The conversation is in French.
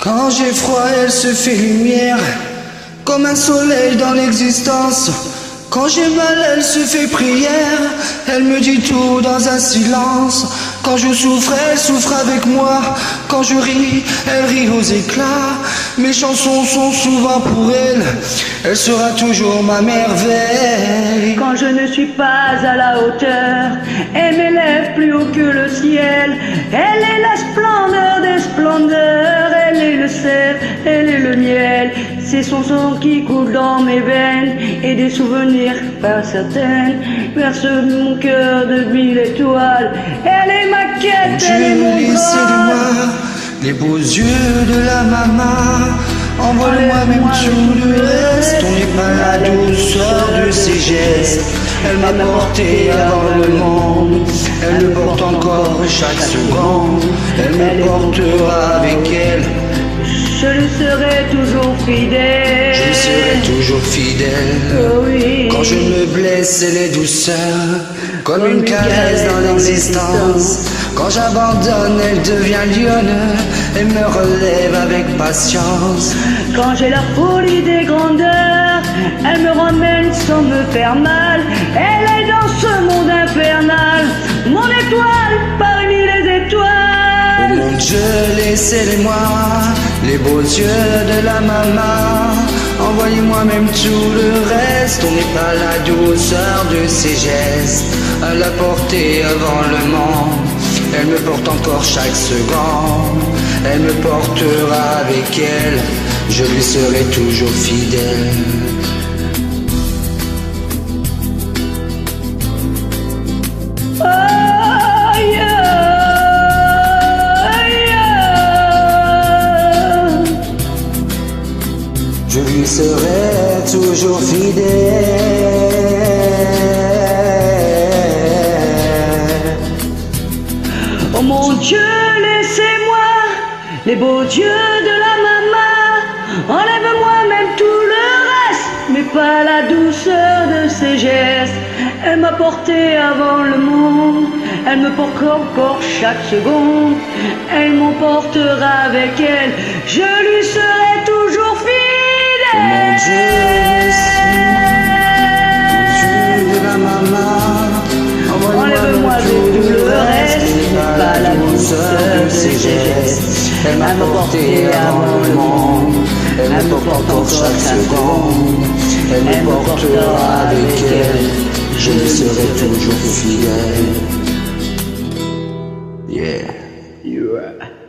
Quand j'ai froid, elle se fait lumière, comme un soleil dans l'existence. Quand j'ai mal, elle se fait prière, elle me dit tout dans un silence. Quand je souffre, elle souffre avec moi. Quand je ris, elle rit aux éclats. Mes chansons sont souvent pour elle sera toujours ma merveille. Quand je ne suis pas à la hauteur, elle m'élève plus haut que le ciel. Elle est la splendeur des splendeurs, elle est le sel, elle est le miel. C'est son sang qui coule dans mes veines, et des souvenirs par certaines versent mon cœur de 1000 étoiles. Elle est ma quête, elle est mon Laissez-moi les beaux yeux de la maman. Envoie-moi même tout le reste. On n'est pas la douceur de ses gestes. Elle m'a porté avant le monde, elle me porte encore chaque seconde. Elle me portera avec elle. Je lui serai toujours fidèle. Je lui serai toujours fidèle. Oh oui. Quand je me blesse, elle est douceur, comme une caresse dans l'existence. Quand j'abandonne, elle devient lionne, elle me relève avec patience. Quand j'ai la folie des grandeurs, elle me ramène sans me faire mal. Elle est dans ce monde infernal, mon étoile parmi les étoiles. Oh mon Dieu, laissez-les-moi les beaux yeux de la maman. Envoyez-moi même tout le reste. On n'est pas la douceur de ses gestes. À la porter avant le monde, elle me porte encore chaque seconde. Elle me portera avec elle, je lui serai toujours fidèle. Oh, yeah, yeah. Je lui serai toujours fidèle. Oh mon Dieu, laissez-moi les beaux yeux de la maman. Enlève-moi même tout le reste, mais pas la douceur de ses gestes. Elle m'a porté avant le monde, elle me porte encore chaque seconde. Elle m'emportera avec elle, je lui serai toujours fidèle. Oh mon Dieu, laisse-moi de la maman. Enlève-moi tout le reste, mais pas la douceur de ses gestes. Elle m'a porté avant le monde, elle me porte encore chaque seconde. Elle me portera avec elle, je lui serai toujours fidèle. Yeah. Yeah.